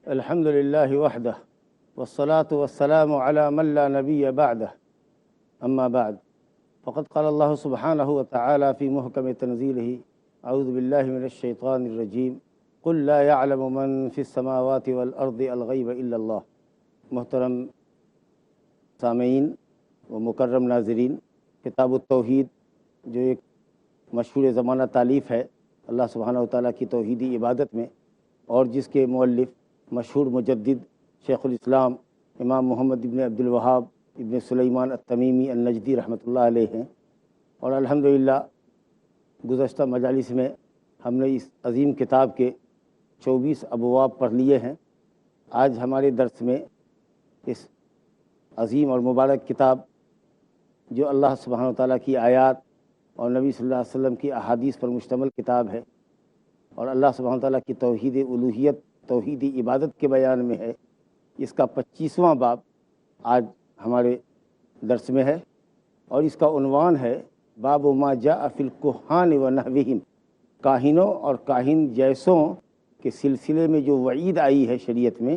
الحمد للہ وحدہ والصلاة والسلام على من لا نبی بعدہ اما بعد فقد قال اللہ سبحانہ وتعالی فی محکم تنزیلہ اعوذ باللہ من الشیطان الرجیم قل لا يعلم من في السماوات والارض الغیب الا اللہ۔ محترم سامعین و مکرم ناظرین، کتاب التوحید جو ایک مشہور زمانہ تالیف ہے اللہ سبحانہ وتعالی کی توحیدی عبادت میں، اور جس کے مؤلف مشہور مجدد شیخ الاسلام امام محمد ابن عبد الوہاب ابن سلیمان التمیمی النجدی رحمۃ اللہ علیہ ہیں، اور الحمدللہ گزشتہ مجالس میں ہم نے اس عظیم کتاب کے 24 ابواب پڑھ لیے ہیں۔ آج ہمارے درس میں اس عظیم اور مبارک کتاب جو اللہ سبحانہ وتعالی کی آیات اور نبی صلی اللہ علیہ وسلم کی احادیث پر مشتمل کتاب ہے، اور اللہ سبحانہ وتعالی کی توحید الوہیت، توحیدی عبادت کے بیان میں ہے، اس کا 25واں باب آج ہمارے درس میں ہے، اور اس کا عنوان ہے باب ما جاء فی الکہان و نحوہم، کاہنوں اور کاہن جیسوں کے سلسلے میں جو وعید آئی ہے شریعت میں،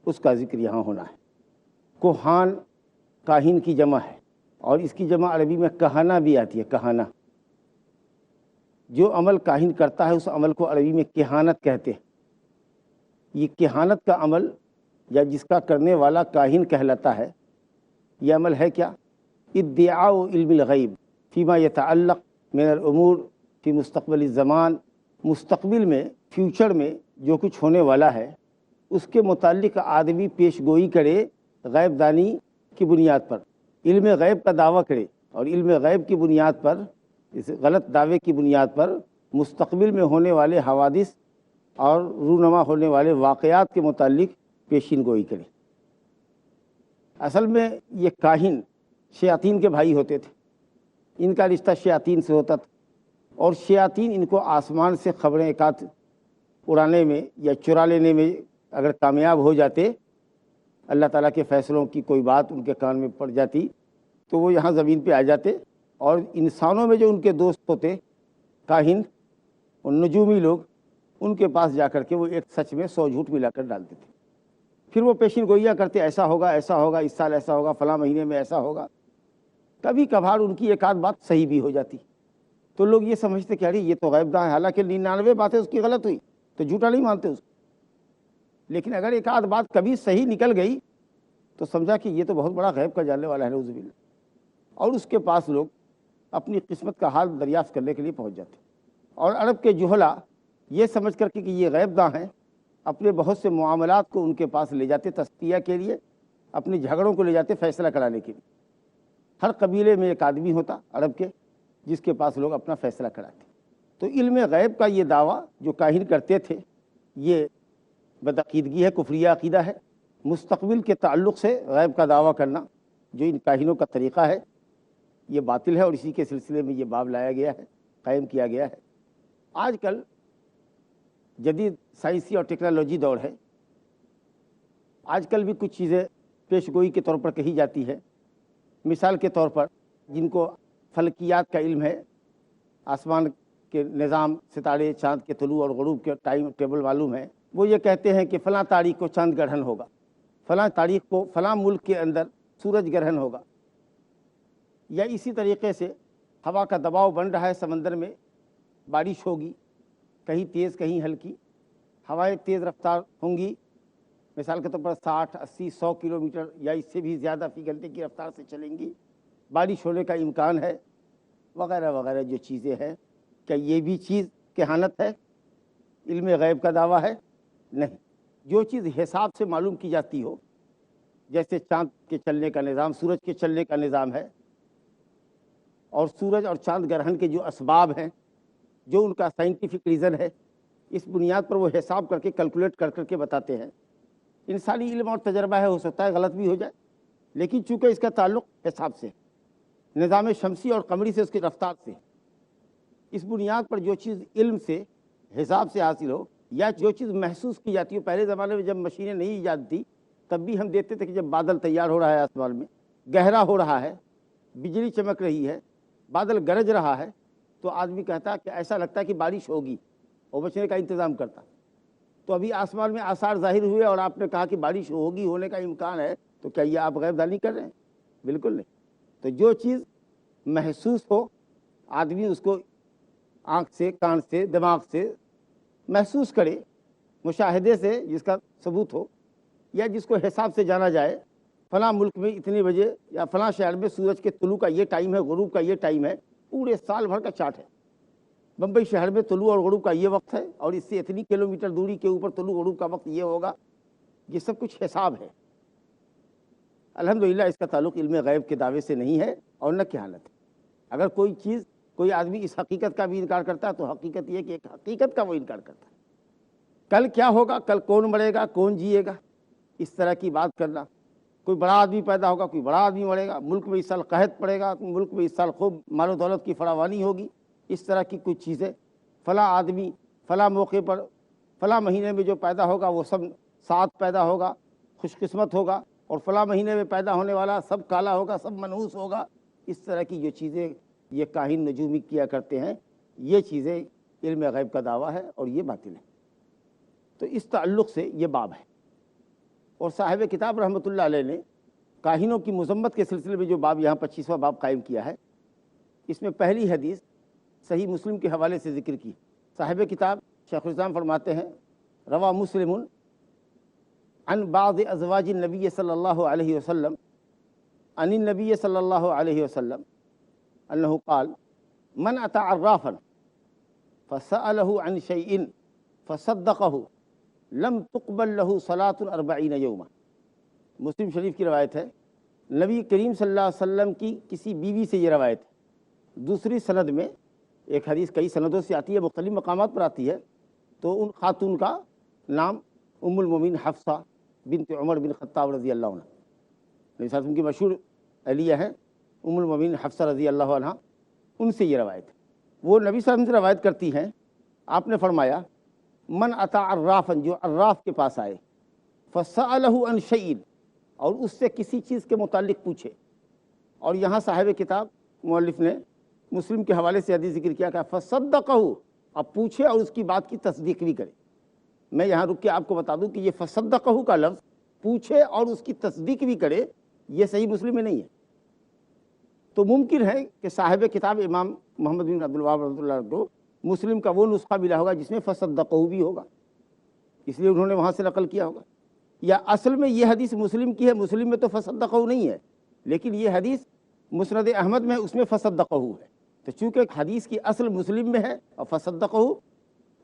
اس کا ذکر یہاں ہونا ہے۔ کہان کاہن کی جمع ہے، اور اس کی جمع عربی میں کہانہ بھی آتی ہے، کہانہ۔ جو عمل کاہن کرتا ہے اس عمل کو عربی میں کہانت کہتے ہیں۔ یہ کہانت کا عمل یا جس کا کرنے والا کاہن کہلاتا ہے، یہ عمل ہے کیا؟ ادعاء علم الغیب فیما یتعلق من الامور فی مستقبل الزمان، مستقبل میں، فیوچر میں جو کچھ ہونے والا ہے اس کے متعلق آدمی پیش گوئی کرے غیب دانی کی بنیاد پر، علم غیب کا دعویٰ کرے، اور علم غیب کی بنیاد پر، اس غلط دعوے کی بنیاد پر مستقبل میں ہونے والے حوادث اور رونما ہونے والے واقعات کے متعلق پیشین گوئی کرے۔ اصل میں یہ کاہن شیاطین کے بھائی ہوتے تھے، ان کا رشتہ شیاطین سے ہوتا تھا، اور شیاطین ان کو آسمان سے خبریں ایکات اڑانے میں یا چرا لینے میں اگر کامیاب ہو جاتے، اللہ تعالیٰ کے فیصلوں کی کوئی بات ان کے کان میں پڑ جاتی تو وہ یہاں زمین پہ آ جاتے، اور انسانوں میں جو ان کے دوست ہوتے کاہن اور نجومی لوگ، ان کے پاس جا کر کے وہ ایک سچ میں 100 جھوٹ ملا کر ڈالتے تھے۔ پھر وہ پیشین گوئیاں کرتے، ایسا ہوگا، ایسا ہوگا، اس سال ایسا ہوگا، فلاں مہینے میں ایسا ہوگا۔ کبھی کبھار ان کی ایک آدھ بات صحیح بھی ہو جاتی، تو لوگ یہ سمجھتے کہ ارے یہ تو غیب داں ہے، حالانکہ 99 باتیں اس کی غلط ہوئی تو جھوٹا نہیں مانتے اس کو۔ لیکن اگر ایک آدھ بات کبھی صحیح نکل گئی تو سمجھا کہ یہ تو بہت بڑا غیب کا جاننے والا ہے، نعوذ باللہ، اور اس کے پاس لوگ اپنی قسمت کا حال دریافت کرنے کے لیے پہنچ جاتے۔ اور عرب کے جہلا یہ سمجھ کر کے کہ یہ غیب داں ہیں، اپنے بہت سے معاملات کو ان کے پاس لے جاتے تسطیہ کے لیے، اپنے جھگڑوں کو لے جاتے فیصلہ کرانے کے لیے۔ ہر قبیلے میں ایک آدمی ہوتا عرب کے جس کے پاس لوگ اپنا فیصلہ کراتے۔ تو علم غیب کا یہ دعویٰ جو کاہن کرتے تھے یہ بدعقیدگی ہے، کفریہ عقیدہ ہے۔ مستقبل کے تعلق سے غیب کا دعویٰ کرنا جو ان کاہنوں کا طریقہ ہے یہ باطل ہے، اور اسی کے سلسلے میں یہ باب لایا گیا ہے، قائم کیا گیا ہے۔ آج کل جدید سائنسی اور ٹیکنالوجی دور ہے، آج کل بھی کچھ چیزیں پیش گوئی کے طور پر کہی جاتی ہے۔ مثال کے طور پر جن کو فلکیات کا علم ہے، آسمان کے نظام، ستارے، چاند کے طلوع اور غروب کے ٹائم ٹیبل معلوم ہے، وہ یہ کہتے ہیں کہ فلاں تاریخ کو چاند گرہن ہوگا، فلاں تاریخ کو فلاں ملک کے اندر سورج گرہن ہوگا، یا اسی طریقے سے ہوا کا دباؤ بن رہا ہے، سمندر میں بارش ہوگی، کہیں تیز کہیں ہلکی، ہوائیں تیز رفتار ہوں گی، مثال کے طور پر 60 80 100 کلومیٹر یا اس سے بھی زیادہ فی گھنٹے کی رفتار سے چلیں گی، بارش ہونے کا امکان ہے، وغیرہ وغیرہ جو چیزیں ہیں۔ کیا یہ بھی چیز کہانت ہے، علم غیب کا دعویٰ ہے؟ نہیں۔ جو چیز حساب سے معلوم کی جاتی ہو، جیسے چاند کے چلنے کا نظام، سورج کے چلنے کا نظام ہے، اور سورج اور چاند گرہن کے جو اسباب ہیں، جو ان کا سائنٹیفک ریزن ہے، اس بنیاد پر وہ حساب کر کے کیلکولیٹ کر کے بتاتے ہیں۔ انسانی علم اور تجربہ ہے، ہو سکتا ہے غلط بھی ہو جائے، لیکن چونکہ اس کا تعلق حساب سے، نظام شمسی اور قمری سے، اس کی رفتار سے، اس بنیاد پر جو چیز علم سے، حساب سے حاصل ہو، یا جو چیز محسوس کی جاتی ہو۔ پہلے زمانے میں جب مشینیں نہیں ایجاد تھی تب بھی ہم دیکھتے تھے کہ جب بادل تیار ہو رہا ہے، آسمان میں گہرا ہو رہا ہے، بجلی چمک رہی ہے، بادل گرج رہا ہے، تو آدمی کہتا کہ ایسا لگتا ہے کہ بارش ہوگی، اور بچنے کا انتظام کرتا۔ تو ابھی آسمان میں آثار ظاہر ہوئے اور آپ نے کہا کہ بارش ہوگی، ہونے کا امکان ہے، تو کیا یہ آپ غیب دانی کر رہے ہیں؟ بالکل نہیں۔ تو جو چیز محسوس ہو، آدمی اس کو آنکھ سے، کان سے، دماغ سے محسوس کرے، مشاہدے سے جس کا ثبوت ہو، یا جس کو حساب سے جانا جائے، فلاں ملک میں اتنے بجے یا فلاں شہر میں سورج کے طلوع کا یہ ٹائم ہے، غروب کا یہ ٹائم ہے، پورے سال بھر کا چارٹ ہے۔ بمبئی شہر میں طلوع اور غروب کا یہ وقت ہے، اور اس سے اتنی کلومیٹر دوری کے اوپر طلوع غروب کا وقت یہ ہوگا۔ یہ سب کچھ حساب ہے۔ الحمدللہ اس کا تعلق علم غیب کے دعوے سے نہیں ہے، اور نہ کہانت ہے۔ اگر کوئی چیز، کوئی آدمی اس حقیقت کا بھی انکار کرتا ہے، تو حقیقت یہ کہ ایک حقیقت کا وہ انکار کرتا ہے۔ کل کیا ہوگا، کل کون مرے گا، کون جیے گا، اس طرح کی بات کرنا، کوئی بڑا آدمی پیدا ہوگا، کوئی بڑا آدمی مرے گا، ملک میں اس سال قحط پڑے گا، ملک میں اس سال خوب مال و دولت کی فراوانی ہوگی، اس طرح کی کچھ چیزیں، فلاں آدمی فلاں موقع پر فلاں مہینے میں جو پیدا ہوگا وہ سب ساتھ پیدا ہوگا، خوش قسمت ہوگا، اور فلاں مہینے میں پیدا ہونے والا سب کالا ہوگا، سب منحوس ہوگا۔ اس طرح کی جو چیزیں یہ کاہن نجومی کیا کرتے ہیں، یہ چیزیں علم غیب کا دعویٰ ہے، اور یہ باطل ہے۔ تو اس تعلق سے یہ باب ہے، اور صاحب کتاب رحمۃ اللہ علیہ نے کاہنوں کی مذمت کے سلسلے میں جو باب یہاں 25واں باب قائم کیا ہے، اس میں پہلی حدیث صحیح مسلم کے حوالے سے ذکر کی۔ صاحب کتاب شیخ الاسلام فرماتے ہیں، روا مسلم عن بعض ازواج النبی صلی اللہ علیہ وسلم عن النبی صلی اللہ علیہ وسلم انہ قال من اتى عرافا فسأله عن شيء فصدقه لم تقبل له صلاة 40 یوما۔ مسلم شریف کی روایت ہے، نبی کریم صلی اللہ علیہ وسلم کی کسی بیوی سے یہ روایت ہے۔ دوسری سند میں، ایک حدیث کئی سندوں سے آتی ہے، مختلف مقامات پر آتی ہے، تو ان خاتون کا نام ام المومنین حفصہ بنت عمر بن خطاب رضی اللہ عنہ، نبی صلی اللہ علیہ وسلم کی مشہور اہلیہ ہیں ام المومنین حفصہ رضی اللہ عنہ، ان سے یہ روایت ہے۔ وہ نبی صلی اللہ علیہ وسلم سے روایت کرتی ہیں، آپ نے فرمایا من اتا عرافن، جو عراف کے پاس آئے، فسألہ عن شیء، اور اس سے کسی چیز کے متعلق پوچھے۔ اور یہاں صاحب کتاب مؤلف نے مسلم کے حوالے سے حدیث ذکر کیا کہ فصدقہ، اب پوچھے اور اس کی بات کی تصدیق بھی کرے۔ میں یہاں رک کے آپ کو بتا دوں کہ یہ فصدقہ کا لفظ پوچھے اور اس کی تصدیق بھی کرے، یہ صحیح مسلم میں نہیں ہے۔ تو ممکن ہے کہ صاحب کتاب امام محمد بن عبد الوہاب رحمۃ اللہ کو مسلم کا وہ نسخہ ملا ہوگا جس میں فصدقہ بھی ہوگا، اس لیے انہوں نے وہاں سے نقل کیا ہوگا۔ یا اصل میں یہ حدیث مسلم کی ہے، مسلم میں تو فصدقہ نہیں ہے، لیکن یہ حدیث مسند احمد میں، اس میں فصدقہ ہے۔ تو چونکہ حدیث کی اصل مسلم میں ہے اور فصدقہ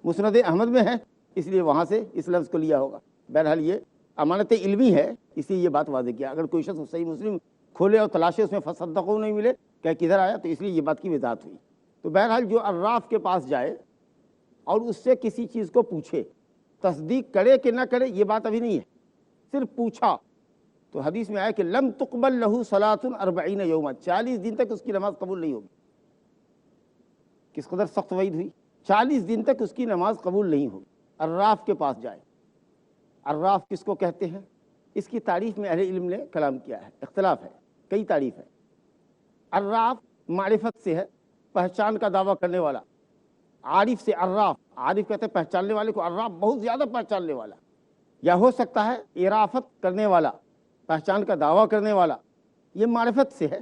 مسند احمد میں ہے، اس لیے وہاں سے اس لفظ کو لیا ہوگا۔ بہرحال یہ امانت علمی ہے، اس لیے یہ بات واضح کیا۔ اگر کوئی شخص صحیح مسلم کھولے اور تلاشے، اس میں فصدقہ نہیں ملے کہ کدھر آیا، تو اس لیے یہ بات کی وضاحت ہوئی۔ تو بہرحال جو عراف کے پاس جائے اور اس سے کسی چیز کو پوچھے، تصدیق کرے کہ نہ کرے یہ بات ابھی نہیں ہے، صرف پوچھا، تو حدیث میں آیا کہ لم تقبل لہ صلاۃ 40 یوما، 40 دن تک اس کی نماز قبول نہیں ہوگی۔ کس قدر سخت وعید ہوئی، 40 دن تک اس کی نماز قبول نہیں ہوگی۔ عراف کے پاس جائے، عراف کس کو کہتے ہیں، اس کی تعریف میں اہل علم نے کلام کیا ہے، اختلاف ہے، کئی تعریف ہے۔ عراف معرفت سے ہے، پہچان کا دعویٰ کرنے والا۔ عارف سے عراف، عارف کہتے ہیں پہچاننے والے کو، عراف بہت زیادہ پہچاننے والا، یا ہو سکتا ہے عرافت کرنے والا، پہچان کا دعویٰ کرنے والا، یہ معرفت سے ہے۔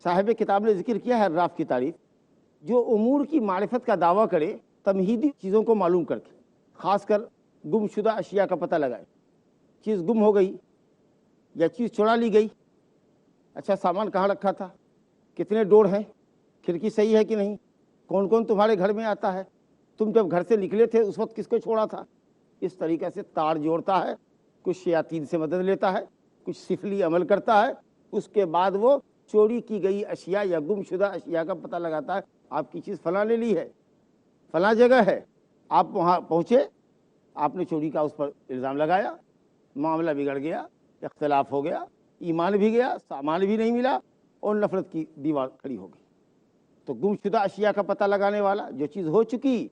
صاحب کتاب نے ذکر کیا ہے عراف کی تعریف، جو امور کی معرفت کا دعویٰ کرے، تمہیدی چیزوں کو معلوم کر کے، خاص کر گم شدہ اشیاء کا پتہ لگائے، چیز گم ہو گئی یا چیز چرا لی گئی، اچھا سامان کہاں رکھا تھا، کتنے ڈور ہیں، کھڑکی صحیح ہے کہ نہیں، کون کون تمہارے گھر میں آتا ہے، تم جب گھر سے نکلے تھے اس وقت کس کو چھوڑا تھا۔ اس طریقے سے تار جوڑتا ہے، کچھ شیاطین سے مدد لیتا ہے، کچھ سفلی عمل کرتا ہے، اس کے بعد وہ چوری کی گئی اشیاء یا گم شدہ اشیاء کا پتہ لگاتا ہے. آپ کی چیز فلاں نے لی ہے، فلاں جگہ ہے، آپ وہاں پہنچے، آپ نے چوری کا اس پر الزام لگایا، معاملہ بگڑ گیا، اختلاف ہو گیا، ایمان بھی گیا، سامان بھی نہیں ملا، اور نفرت کی دیوار کھڑی ہو گئی. تو گم شدہ اشیاء کا پتہ لگانے والا، جو چیز ہو چکی،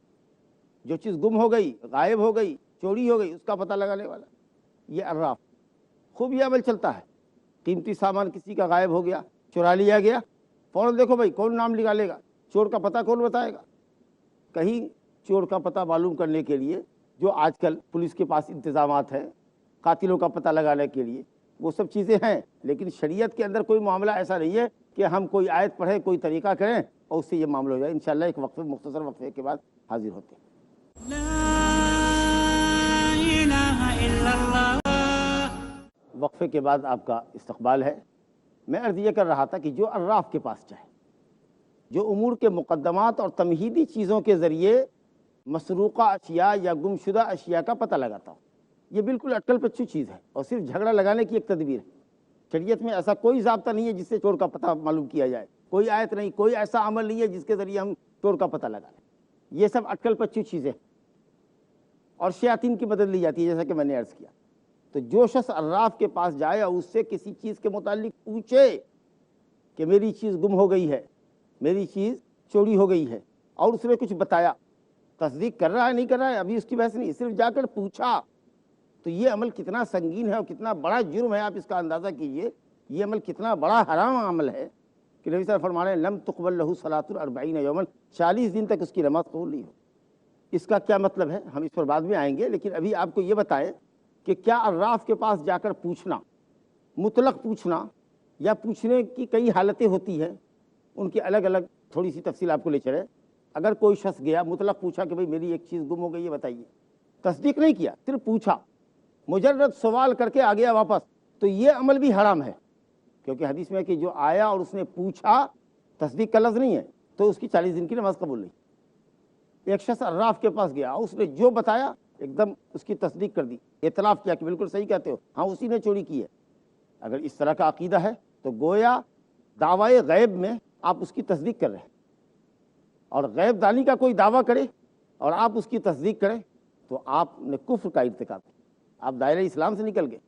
جو چیز گم ہو گئی، غائب ہو گئی، چوری ہو گئی، اس کا پتہ لگانے والا یہ عراف. خوب یہ عمل چلتا ہے. قیمتی سامان کسی کا غائب ہو گیا، چرا لیا گیا، فوراً دیکھو بھائی کون نام نکالے گا، چور کا پتہ کون بتائے گا. کہیں چور کا پتہ معلوم کرنے کے لیے جو آج کل پولیس کے پاس انتظامات ہیں، قاتلوں کا پتہ لگانے کے لیے وہ سب چیزیں ہیں، لیکن شریعت کے اندر کوئی معاملہ ایسا نہیں ہے کہ ہم کوئی آیت پڑھیں، کوئی طریقہ کریں اور اس سے یہ معاملہ ہو جائے. انشاءاللہ ایک وقفے، مختصر وقفے کے بعد حاضر ہوتے ہیں. وقفے کے بعد آپ کا استقبال ہے. میں عرض یہ کر رہا تھا کہ جو عراف کے پاس جائے، جو امور کے مقدمات اور تمہیدی چیزوں کے ذریعے مسروقہ اشیاء یا گم شدہ اشیاء کا پتہ لگاتا ہو، یہ بالکل اٹکل پچو چیز ہے اور صرف جھگڑا لگانے کی ایک تدبیر ہے. شریعت میں ایسا کوئی ضابطہ نہیں ہے جس سے چور کا پتہ معلوم کیا جائے، کوئی آیت نہیں، کوئی ایسا عمل نہیں ہے جس کے ذریعے ہم چور کا پتہ لگا لیں. یہ سب اٹکل پچو چیزیں اور شیاطین کی مدد لی جاتی ہے، جیسا کہ میں نے عرض کیا. تو جو شخص عراف کے پاس جائے اور اس سے کسی چیز کے متعلق پوچھے کہ میری چیز گم ہو گئی ہے، میری چیز چوری ہو گئی ہے، اور اس نے کچھ بتایا، تصدیق کر رہا ہے نہیں کر رہا ہے ابھی اس کی بحث نہیں، صرف جا کر پوچھا، تو یہ عمل کتنا سنگین ہے اور کتنا بڑا جرم ہے. آپ اس کا اندازہ کیجئے یہ عمل کتنا بڑا حرام عمل ہے کہ نبی صلی اللہ علیہ وسلم فرما رہے ہیں لم تقبل لہ صلاۃ 40 یوما، 40 دن تک اس کی نماز قبول نہیں ہو. اس کا کیا مطلب ہے ہم اس پر بعد میں آئیں گے، لیکن ابھی آپ کو یہ بتائیں کہ کیا عراف کے پاس جا کر پوچھنا، مطلق پوچھنا، یا پوچھنے کی کئی حالتیں ہوتی ہیں، ان کی الگ الگ تھوڑی سی تفصیل آپ کو لے چلے. اگر کوئی شخص گیا مطلق پوچھا کہ بھئی میری ایک چیز گم ہو گئی ہے بتائیے، تصدیق نہیں کیا، صرف پوچھا، مجرد سوال کر کے آ گیا واپس، تو یہ عمل بھی حرام ہے. کیونکہ حدیث میں کہ جو آیا اور اس نے پوچھا، تصدیق کا لفظ نہیں ہے، تو اس کی 40 دن کی نماز قبول نہیں. ایک شخص عراف کے پاس گیا، اس نے جو بتایا ایک دم اس کی تصدیق کر دی، اعتراف کیا کہ بالکل صحیح کہتے ہو، ہاں اسی نے چوری کی ہے. اگر اس طرح کا عقیدہ ہے تو گویا دعوی غیب میں آپ اس کی تصدیق کر رہے ہیں، اور غیب دانی کا کوئی دعویٰ کرے اور آپ اس کی تصدیق کریں تو آپ نے کفر کا ارتکاب کیا، آپ دائرہ اسلام سے نکل گئے.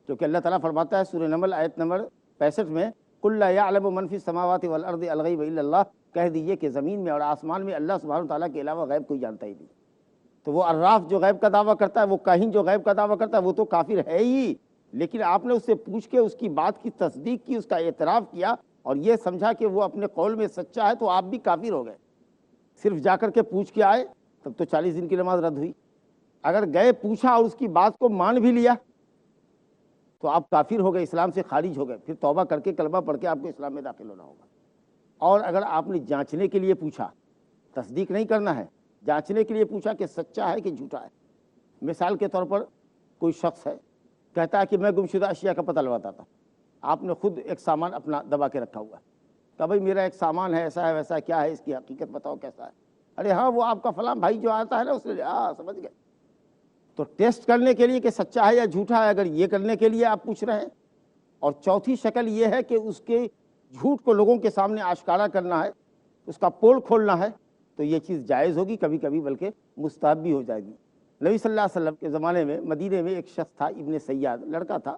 کیونکہ اللہ تعالیٰ فرماتا ہے سورہ نمل آیت نمبر 65 میں قُلْ لَا يَعْلَمُ مَنْ فِي السَّمَاوَاتِ وَالْأَرْضِ الْغَيْبَ إِلَّا اللَّهُ، کہہ دیجئے کہ زمین میں اور آسمان میں اللہ سبحانہ وتعالیٰ کے علاوہ غیب کوئی جانتا ہی نہیں. تو وہ عراف جو غیب کا دعویٰ کرتا ہے، وہ کاہن جو غیب کا دعویٰ کرتا ہے، وہ تو کافر ہے ہی، لیکن آپ نے اس سے پوچھ کے اس کی بات کی تصدیق کی، اس کا اعتراف کیا اور یہ سمجھا کہ وہ اپنے قول میں سچا ہے، تو آپ بھی کافر ہو گئے. صرف جا کر کے پوچھ کے آئے تب تو 40 دن کی نماز رد ہوئی. اگر گئے پوچھا اور اس کی بات کو مان بھی لیا تو آپ کافر ہو گئے، اسلام سے خارج ہو گئے، پھر توبہ کر کے کلمہ پڑھ کے آپ کو اسلام میں داخل ہونا ہوگا. اور اگر آپ نے جانچنے کے لیے پوچھا، تصدیق نہیں کرنا ہے، جانچنے کے لیے پوچھا کہ سچا ہے کہ جھوٹا ہے. مثال کے طور پر کوئی شخص ہے کہتا ہے کہ میں گمشدہ اشیاء کا پتہ لگاتا تھا، آپ نے خود ایک سامان اپنا دبا کے رکھا ہوا ہے، کہ بھائی میرا ایک سامان ہے، ایسا ہے ویسا ہے، کیا ہے اس کی حقیقت بتاؤ کیسا ہے. ارے ہاں وہ آپ کا فلاں بھائی جو آتا ہے نا اس نے، ہاں سمجھ گئے. تو ٹیسٹ کرنے کے لیے کہ سچا ہے یا جھوٹا ہے، اگر یہ کرنے کے لیے آپ پوچھ رہے ہیں، اور چوتھی شکل یہ ہے کہ اس کے جھوٹ کو لوگوں کے سامنے آشکارا کرنا ہے، اس کا پول کھولنا ہے، تو یہ چیز جائز ہوگی، کبھی کبھی بلکہ مستحب بھی ہو جائے گی. نبی صلی اللہ علیہ وسلم کے زمانے میں مدینے میں ایک شخص تھا، ابن سیاد لڑکا تھا،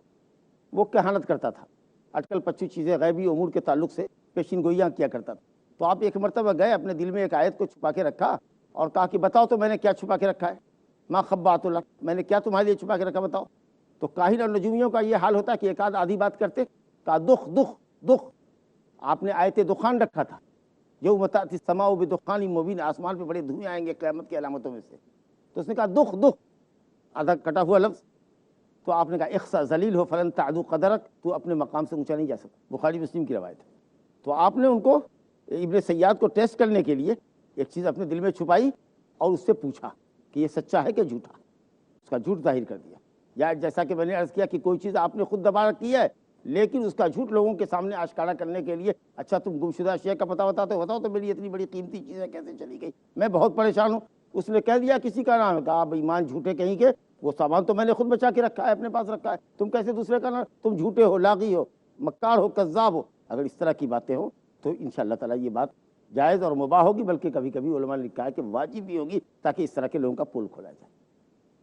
وہ کہانت کرتا تھا، اٹکل پچو چیزیں غیبی امور کے تعلق سے پیشین گوئیاں کیا کرتا تھا. تو آپ ایک مرتبہ گئے، اپنے دل میں ایک آیت کو چھپا کے رکھا اور کہا کہ بتاؤ تو میں نے کیا چھپا کے رکھا ہے، ما خبات لک، میں نے کیا تمہارے لیے چھپا کے رکھا بتاؤ. تو کاہن اور نجومیوں کا یہ حال ہوتا ہے کہ ایک آدھی بات کرتے، کہا دخ دخ دخ، آپ نے آیت دخان رکھا تھا، یوم تأتی السماء بدخان مبین، آسمان پہ بڑے دھوئیں آئیں گے قیامت کی علامتوں میں سے. تو اس نے کہا دخ دخ، آدھا کٹا ہوا لفظ. تو آپ نے کہا اخسا ذلیل ہو فلن تعدو قدرک، تو اپنے مقام سے اونچا نہیں جا سکتا، بخاری مسلم کی روایت ہے. تو آپ نے ان کو ابن سیاد کو ٹیسٹ کرنے کے لیے ایک چیز اپنے دل میں چھپائی اور اس سے پوچھا کہ یہ سچا ہے کہ جھوٹا، اس کا جھوٹ ظاہر کر دیا. یا جیسا کہ میں نے عرض کیا کہ کوئی چیز آپ نے خود دبا رکھی ہے لیکن اس کا جھوٹ لوگوں کے سامنے آشکارا کرنے کے لیے، اچھا تم گمشدہ اشیاء کا پتہ بتاتے ہو، بتاؤ تو میری اتنی بڑی قیمتی چیزیں کیسے چلی گئی، میں بہت پریشان ہوں. اس نے کہہ دیا کسی کا نام، کہا بھائی ایمان جھوٹے کہیں کے، وہ سامان تو میں نے خود بچا کے رکھا ہے، اپنے پاس رکھا ہے، تم کیسے دوسرے کا نام، تم جھوٹے ہو، لاغی ہو، مکار ہو، کذاب ہو. اگر اس طرح کی باتیں ہوں تو انشاءاللہ تعالیٰ یہ بات جائز اور مباح ہوگی، بلکہ کبھی کبھی علماء نے لکھا ہے کہ واجب بھی ہوگی، تاکہ اس طرح کے لوگوں کا پول کھولا جائے۔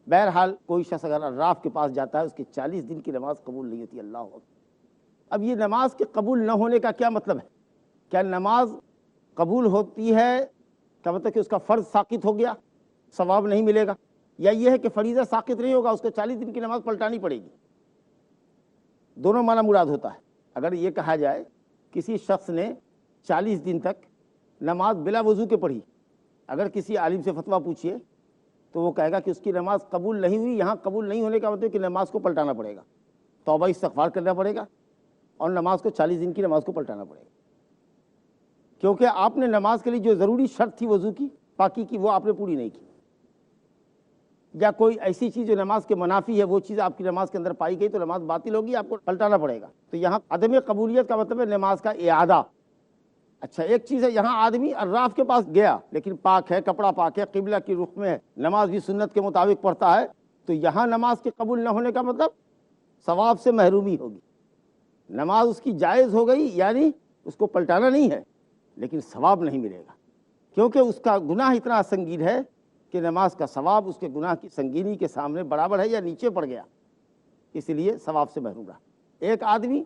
بہرحال کوئی شخص اگر عراف کے پاس جاتا ہے اس کی 40 دن کی نماز قبول نہیں ہوتی۔ اللہ اکبر۔ اب یہ نماز کے قبول نہ ہونے کا کیا مطلب ہے؟ کیا نماز قبول ہوتی ہے کا مطلب کہ اس کا فرض ساقط ہو گیا، ثواب نہیں ملے گا، یا یہ ہے کہ فریضہ ساقط نہیں ہوگا، اس کو 40 دن کی نماز پلٹانی پڑے گی؟ دونوں معنی مراد ہوتا ہے۔ اگر یہ کہا جائے کسی شخص نے 40 دن تک نماز بلا وضو کے پڑھی، اگر کسی عالم سے فتویٰ پوچھیے تو وہ کہے گا کہ اس کی نماز قبول نہیں ہوئی۔ یہاں قبول نہیں ہونے کا مطلب کہ نماز کو پلٹانا پڑے گا، توبہ استغفار کرنا پڑے گا، اور نماز کو 40 دن کی نماز کو پلٹانا پڑے گا، کیونکہ آپ نے نماز کے لیے جو ضروری شرط تھی وضو کی، پاکی کی، وہ آپ نے پوری نہیں کی، یا کوئی ایسی چیز جو نماز کے منافی ہے وہ چیز آپ کی نماز کے اندر پائی گئی تو نماز باطل ہوگی، آپ کو پلٹانا پڑے گا۔ تو یہاں عدم قبولیت کا مطلب ہے نماز کا اعادہ۔ اچھا ایک چیز ہے، یہاں آدمی عراف کے پاس گیا لیکن پاک ہے، کپڑا پاک ہے، قبلہ کی رخ میں ہے، نماز بھی سنت کے مطابق پڑھتا ہے، تو یہاں نماز کے قبول نہ ہونے کا مطلب ثواب سے محرومی ہوگی۔ نماز اس کی جائز ہو گئی، یعنی اس کو پلٹانا نہیں ہے، لیکن ثواب نہیں ملے گا، کیونکہ اس کا گناہ اتنا سنگین ہے کہ نماز کا ثواب اس کے گناہ کی سنگینی کے سامنے برابر ہے یا نیچے پڑ گیا، اس لیے ثواب سے محروم رہا۔ ایک آدمی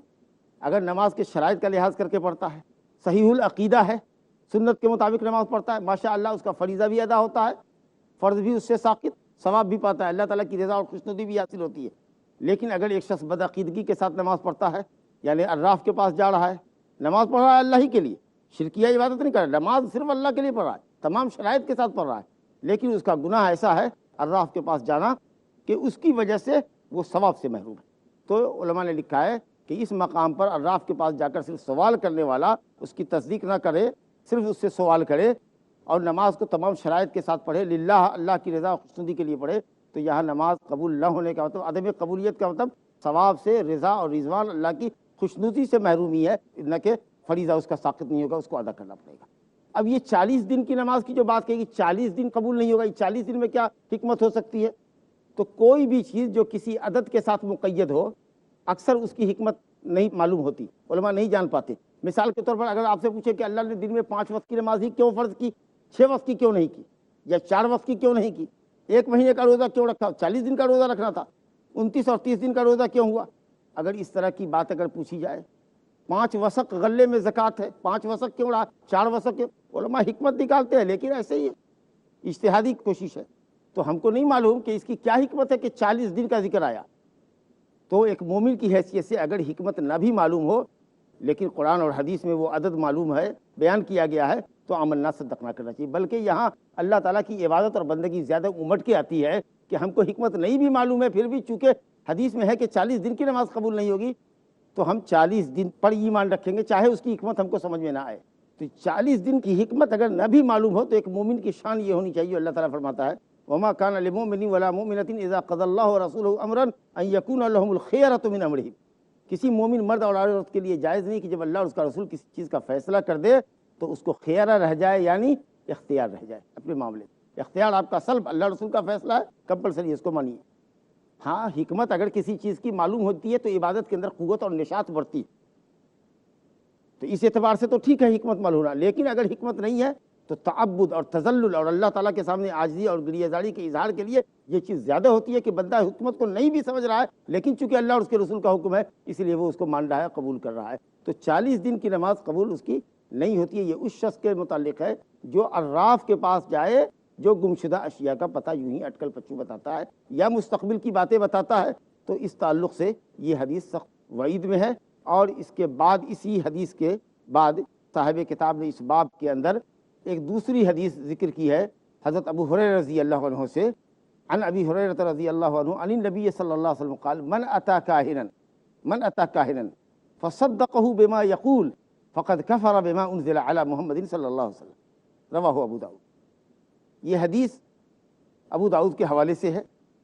اگر نماز کے شرائط کا لحاظ کر کے پڑھتا ہے، صحیح العقیدہ ہے، سنت کے مطابق نماز پڑھتا ہے، ماشاءاللہ اس کا فریضہ بھی ادا ہوتا ہے، فرض بھی اس سے ساقط، ثواب بھی پاتا ہے، اللہ تعالیٰ کی رضا اور خوشنودی بھی حاصل ہوتی ہے۔ لیکن اگر ایک شخص بدعقیدگی کے ساتھ نماز پڑھتا ہے، یعنی عراف کے پاس جا رہا ہے، نماز پڑھ رہا ہے اللہ ہی کے لیے، شرکیہ عبادت نہیں کر رہا، نماز صرف اللہ کے لیے پڑھ رہا ہے، تمام شرائط کے ساتھ پڑھ رہا ہے، لیکن اس کا گناہ ایسا ہے عراف کے پاس جانا کہ اس کی وجہ سے وہ ثواب سے محروم ہے۔ تو علماء نے لکھا ہے کہ اس مقام پر عراف کے پاس جا کر صرف سوال کرنے والا اس کی تصدیق نہ کرے، صرف اس سے سوال کرے اور نماز کو تمام شرائط کے ساتھ پڑھے، للہ اللہ کی رضا و خوشنودی کے لیے پڑھے، تو یہاں نماز قبول نہ ہونے کا مطلب، عدم قبولیت کا مطلب ثواب سے، رضا اور رضوان اللہ کی خوشنودی سے محرومی ہے، نہ کہ فریضہ اس کا ساقط نہیں ہوگا، اس کو ادا کرنا پڑے گا۔ اب یہ 40 دن کی نماز کی جو بات کہے گی، 40 دن قبول نہیں ہوگا، 40 دن میں کیا حکمت ہو سکتی ہے؟ تو کوئی بھی چیز جو کسی عدد کے ساتھ مقید ہو، اکثر اس کی حکمت نہیں معلوم ہوتی، علماء نہیں جان پاتے۔ مثال کے طور پر اگر آپ سے پوچھے کہ اللہ نے دن میں 5 وقت کی نماز ہی کیوں فرض کی، 6 وقت کی کیوں نہیں کی، یا 4 وقت کی کیوں نہیں کی، 1 مہینے کا روزہ کیوں رکھا، 40 دن کا روزہ رکھنا تھا، 29 اور 30 دن کا روزہ کیوں ہوا؟ اگر اس طرح کی بات اگر پوچھی جائے، 5 وسق غلے میں زکوٰۃ ہے، 5 وسق کیوں رہا، 4 وسق کیوں؟ علماء حکمت نکالتے ہیں، لیکن ایسے ہی اجتہادی کوشش ہے، تو ہم کو نہیں معلوم کہ اس کی کیا حکمت ہے کہ 40 دن کا ذکر آیا۔ تو ایک مومن کی حیثیت سے اگر حکمت نہ بھی معلوم ہو، لیکن قرآن اور حدیث میں وہ عدد معلوم ہے، بیان کیا گیا ہے، تو عمل نہ صدق نہ کرنا چاہیے۔ بلکہ یہاں اللہ تعالیٰ کی عبادت اور بندگی زیادہ امٹ کے آتی ہے کہ ہم کو حکمت نہیں بھی معلوم ہے، پھر بھی چونکہ حدیث میں ہے کہ 40 دن کی نماز قبول نہیں ہوگی، تو ہم 40 دن پر ایمان رکھیں گے، چاہے اس کی حکمت ہم کو سمجھ میں نہ آئے۔ تو 40 دن کی حکمت اگر نہ بھی معلوم ہو تو ایک مومن کی شان یہ ہونی چاہیے، اللہ تعالیٰ فرماتا ہے وما كان لمؤمن ولا مؤمنة اذا قضى الله ورسوله امرا ان يكون لهم الخيرة من امرهم۔ کسی مومن مرد اور عورت کے لیے جائز نہیں کہ جب اللہ اور اس کا رسول کسی چیز کا فیصلہ کر دے تو اس کو خیرہ رہ جائے، یعنی اختیار رہ جائے اپنے معاملے۔ اختیار آپ کا سلب، اللہ رسول کا فیصلہ ہے، کمپلسری اس کو مانیے۔ ہاں حکمت اگر کسی چیز کی معلوم ہوتی ہے تو عبادت کے اندر قوت اور نشاط بڑھتی ہے، تو اس اعتبار سے تو ٹھیک ہے حکمت معلوم ہونا۔ لیکن اگر حکمت نہیں ہے تو تعبد اور تذلل اور اللہ تعالیٰ کے سامنے عاجزی اور گریہ زاری کے اظہار کے لیے یہ چیز زیادہ ہوتی ہے کہ بندہ حکمت کو نہیں بھی سمجھ رہا ہے، لیکن چونکہ اللہ اور اس کے رسول کا حکم ہے اس لیے وہ اس کو مان رہا ہے، قبول کر رہا ہے۔ تو 40 دن کی نماز قبول اس کی نہیں ہوتی ہے۔ یہ اس شخص کے متعلق ہے جو عراف کے پاس جائے، جو گمشدہ اشیاء کا پتہ یوں ہی اٹکل پچو بتاتا ہے یا مستقبل کی باتیں بتاتا ہے۔ تو اس تعلق سے یہ حدیث سخت وعید میں ہے۔ اور اس کے بعد اسی حدیث کے بعد صاحب کتاب نے اس باب کے اندر ایک دوسری حدیث ذکر کی ہے حضرت ابو ہریرہ رضی اللہ عنہ سے، عن ابی ہریرہ رضی اللہ عنہ عن النبی صلی اللہ علیہ وسلم قال من اتى کاہنا فصدقه بما يقول فقد كفر بما انزل على محمد صلی اللہ علیہ وسلم، رواہ ابو داؤد۔ یہ حدیث ابو داؤد کے حوالے سے ہے۔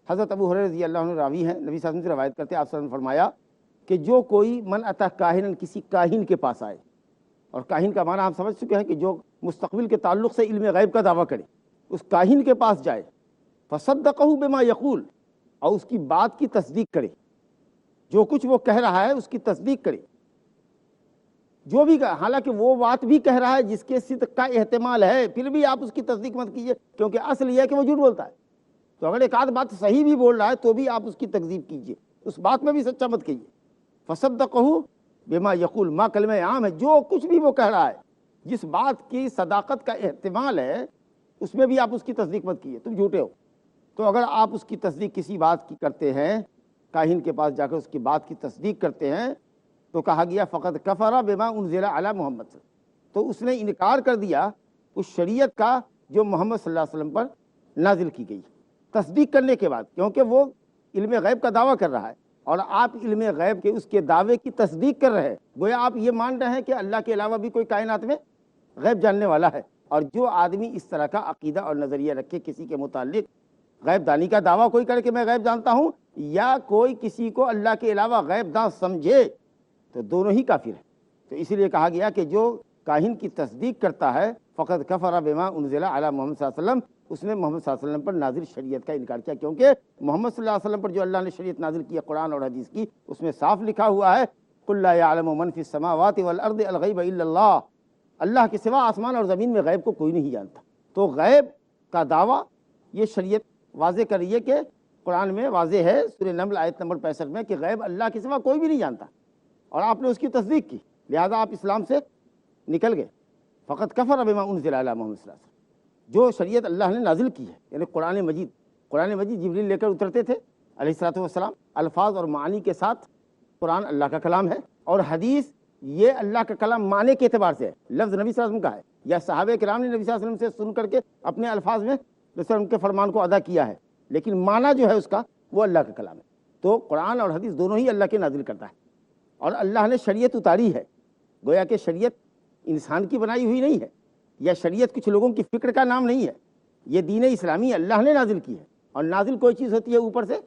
حضرت ابو ہریرہ رضی اللہ عنہ راوی ہیں، نبی صلی اللہ علیہ وسلم سے روایت کرتے ہیں، آپ صلی اللہ علیہ وسلم نے فرمایا کہ جو کوئی من اتى کاہنا، کسی کاہن کے پاس آئے، اور کاہن کا معنی آپ سمجھ چکے ہیں کہ جو مستقبل کے تعلق سے علم غیب کا دعویٰ کرے، اس کاہن کے پاس جائے، فصدقہ بما یقول، اور اس کی بات کی تصدیق کرے، جو کچھ وہ کہہ رہا ہے اس کی تصدیق کرے، جو بھی حالانکہ وہ بات بھی کہہ رہا ہے جس کے صدق کا احتمال ہے، پھر بھی آپ اس کی تصدیق مت کیجیے، کیونکہ اصل یہ ہے کہ وہ جھوٹ بولتا ہے۔ تو اگر ایک آدھ بات صحیح بھی بول رہا ہے تو بھی آپ اس کی تکذیب کیجیے، اس بات میں بھی سچا مت کہیے۔ فصدقہ بما یقول، ما کلمہ عام ہے، جو کچھ بھی وہ کہہ رہا ہے، جس بات کی صداقت کا احتمال ہے اس میں بھی آپ اس کی تصدیق مت کیجیے، تم جھوٹے ہو۔ تو اگر آپ اس کی تصدیق کسی بات کی کرتے ہیں، کاہن کے پاس جا کر اس کی بات کی تصدیق کرتے ہیں، تو کہا گیا فقد کفر بما انزل علی محمد، تو اس نے انکار کر دیا اس شریعت کا جو محمد صلی اللہ علیہ وسلم پر نازل کی گئی تصدیق کرنے کے بعد، کیونکہ وہ علم غیب کا دعویٰ کر رہا ہے اور آپ علم غیب کے اس کے دعوے کی تصدیق کر رہے ہیں، گویا آپ یہ مان رہے ہیں کہ اللہ کے علاوہ بھی کوئی کائنات میں غیب جاننے والا ہے۔ اور جو آدمی اس طرح کا عقیدہ اور نظریہ رکھے کسی کے متعلق غیب دانی کا دعویٰ کوئی کرے کہ میں غیب جانتا ہوں، یا کوئی کسی کو اللہ کے علاوہ غیب داں سمجھے، تو دونوں ہی کافر ہیں۔ تو اسی لیے کہا گیا کہ جو کاہن کی تصدیق کرتا ہے فقد کفر بما انزل علی محمد صلی اللہ علیہ وسلم، اس نے محمد صلی اللہ علیہ وسلم پر نازل شریعت کا انکار کیا، کیونکہ محمد صلی اللہ علیہ وسلم پر جو اللہ نے شریعت نازل کی ہے قرآن اور حدیث کی، اس میں صاف لکھا ہوا ہے قل لا یعلم من فی السماوات والارض الغیب الا اللہ، اللہ کے سوا آسمان اور زمین میں غیب کو کوئی نہیں جانتا۔ تو غیب کا دعویٰ یہ شریعت واضح کر رہی ہے کہ قرآن میں واضح ہے سورہ نمل آیت نمبر 65 میں کہ غیب اللہ کے سوا کوئی بھی نہیں جانتا، اور آپ نے اس کی تصدیق کی، لہذا آپ اسلام سے نکل گئے۔ فقط کفر بما انزل علی محمد صلی اللہ علیہ وسلم، جو شریعت اللہ نے نازل کی ہے، یعنی قرآن مجید جبریل لے کر اترتے تھے علیہ الصلوۃ والسلام، الفاظ اور معانی کے ساتھ قرآن اللہ کا کلام ہے، اور حدیث یہ اللہ کا کلام معنی کے اعتبار سے ہے، لفظ نبی صلی اللہ علیہ وسلم کا ہے، یا صحابہ کرام نے نبی صلی اللہ علیہ وسلم سے سن کر کے اپنے الفاظ میں جیسے ان کے فرمان کو ادا کیا ہے، لیکن معنی جو ہے اس کا وہ اللہ کا کلام ہے۔ تو قرآن اور حدیث دونوں ہی اللہ کے نازل کرتا ہے، اور اللہ نے شریعت اتاری ہے، گویا کہ شریعت انسان کی بنائی ہوئی نہیں ہے، یا شریعت کچھ لوگوں کی فکر کا نام نہیں ہے، یہ دین اسلامی اللہ نے نازل کی ہے، اور نازل کوئی چیز ہوتی ہے اوپر سے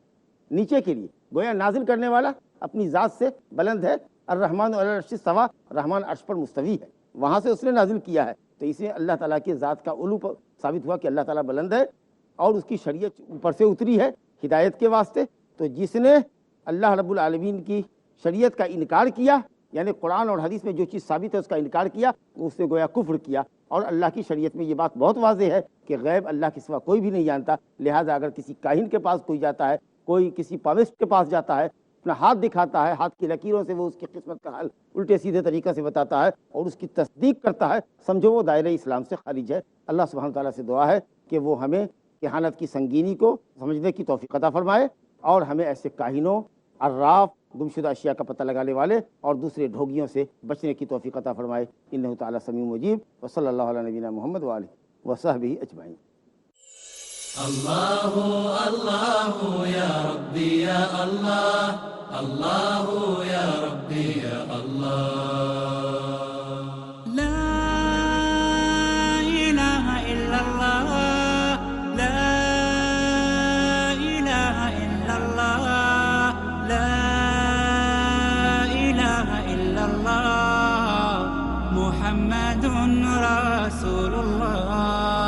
نیچے کے لیے، گویا نازل کرنے والا اپنی ذات سے بلند ہے، الرحمن علی العرش استویٰ، رحمان عرش پر مستوی ہے، وہاں سے اس نے نازل کیا ہے، تو اسے اللہ تعالیٰ کی ذات کا علو ثابت ہوا کہ اللہ تعالیٰ بلند ہے، اور اس کی شریعت اوپر سے اتری ہے ہدایت کے واسطے۔ تو جس نے اللہ رب العالمین کی شریعت کا انکار کیا، یعنی قرآن اور حدیث میں جو چیز ثابت ہے اس کا انکار کیا، اس نے گویا کفر کیا۔ اور اللہ کی شریعت میں یہ بات بہت واضح ہے کہ غیب اللہ کے سوا کوئی بھی نہیں جانتا، لہٰذا اگر کسی کاہن کے پاس کوئی جاتا ہے، کوئی کسی پاوسٹ کے پاس جاتا ہے، اپنا ہاتھ دکھاتا ہے، ہاتھ کی لکیروں سے وہ اس کی قسمت کا حل الٹے سیدھے طریقے سے بتاتا ہے اور اس کی تصدیق کرتا ہے، سمجھو وہ دائرہ اسلام سے خارج ہے۔ اللہ سبحانہ تعالیٰ سے دعا ہے کہ وہ ہمیں کہانت کی سنگینی کو سمجھنے کی توفیق عطا فرمائے، اور ہمیں ایسے کاہنوں، عراف، گمشدہ اشیاء کا پتہ لگانے والے اور دوسرے ڈھوگیوں سے بچنے کی توفیق عطا فرمائے۔ انہ تعالیٰ سمیع مجیب، وصلی اللہ علی نبینا محمد وآلہ وصحبہ اجمعین۔ اللہ اللہ یا ربی یا اللہ، اللہ یا ربی یا اللہ، لا إله إلا الله، لا إله إلا الله، لا إله إلا الله، محمد رسول الله۔